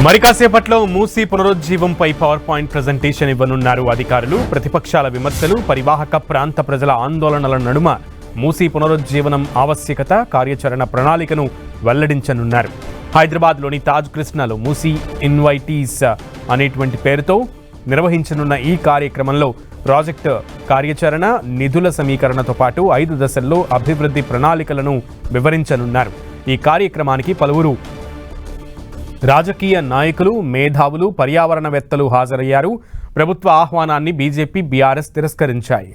మరి కాసేపట్లో Musi పునరుజ్జీవంపై power point presentation ఇవ్వనున్నారు అధికారులు. ప్రతిపక్షాల విమర్శలు, పరివాహక ప్రాంత ప్రజల ఆందోళనల నడుమ మూసీ పునరుజ్జీవనం ఆవశ్యకత, కార్యాచరణ ప్రణాళికను వెల్లడించనున్నారు. హైదరాబాద్లోని తాజ్ కృష్ణలో మూసీ ఇన్వైటీస్ అనేటువంటి పేరుతో నిర్వహించనున్న ఈ కార్యక్రమంలో ప్రాజెక్టు కార్యాచరణ, నిధుల సమీకరణతో పాటు 5 దశల్లో అభివృద్ధి ప్రణాళికలను వివరించనున్నారు. ఈ కార్యక్రమానికి పలువురు రాజకీయ నాయకులు, మేధావులు, పర్యావరణవేత్తలు హాజరయ్యారు. ప్రభుత్వ ఆహ్వానాన్ని బీజేపీ, బీఆర్ఎస్ తిరస్కరించాయి.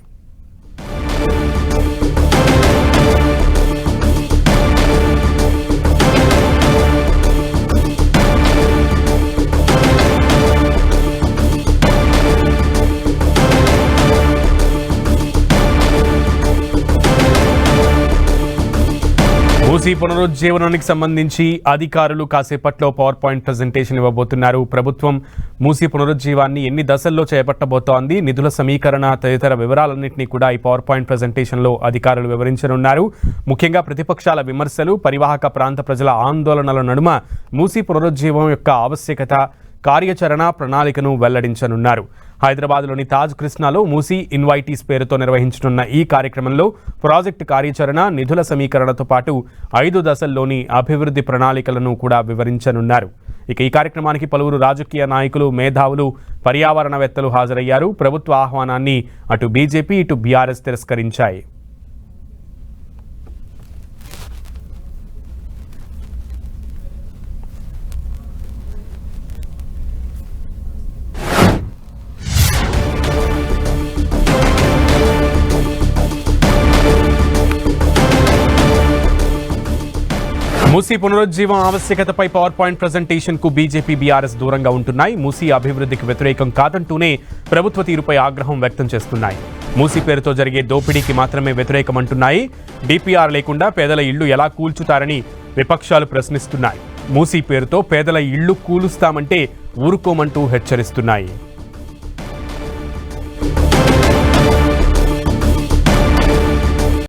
మూసీ పునరుజ్జీవనానికి సంబంధించి అధికారులు కాసేపట్లో పవర్ పాయింట్ ప్రెజెంటేషన్ ఇవ్వబోతున్నారు. ప్రభుత్వం మూసీ పునరుజ్జీవాన్ని ఎన్ని దశల్లో చేపట్టబోతోంది, నిధుల సమీకరణ తదితర వివరాలన్నింటినీ కూడా ఈ పవర్ పాయింట్ ప్రెజెంటేషన్లో అధికారులు వివరించనున్నారు. ముఖ్యంగా ప్రతిపక్షాల విమర్శలు, పరివాహక ప్రాంత ప్రజల ఆందోళనల నడుమ మూసీ పునరుజ్జీవం యొక్క ఆవశ్యకత, కార్యాచరణ ప్రణాళికను వెల్లడించనున్నారు. హైదరాబాద్లోని తాజ్ కృష్ణలో మూసీ ఇన్వైటీస్ పేరుతో నిర్వహించనున్న ఈ కార్యక్రమంలో ప్రాజెక్టు కార్యాచరణ, నిధుల సమీకరణతో పాటు 5 దశల్లోని అభివృద్ధి ప్రణాళికలను కూడా వివరించనున్నారు. ఇక ఈ కార్యక్రమానికి పలువురు రాజకీయ నాయకులు, మేధావులు, పర్యావరణవేత్తలు హాజరయ్యారు. ప్రభుత్వ ఆహ్వానాన్ని అటు బీజేపీ, ఇటు బీఆర్ఎస్ తిరస్కరించాయి. మూసీ పునరుజ్జీవం ఆవశ్యకతపై పవర్ పాయింట్ ప్రెజెంటేషన్ కు బీజేపీ, బీఆర్ఎస్ దూరంగా ఉంటున్నాయి. మూసీ అభివృద్ధికి వ్యతిరేకం కాదంటూనే ప్రభుత్వ తీరుపై ఆగ్రహం వ్యక్తం చేస్తున్నాయి. మూసీ పేరుతో జరిగే దోపిడీకి మాత్రమే వ్యతిరేకమంటున్నాయి. డిపిఆర్ లేకుండా పేదల ఇళ్లు ఎలా కూల్చుతారని విపక్షాలు ప్రశ్నిస్తున్నాయి. మూసీ పేరుతో పేదల ఇళ్లు కూలుస్తామంటే ఊరుకోమంటూ హెచ్చరిస్తున్నాయి.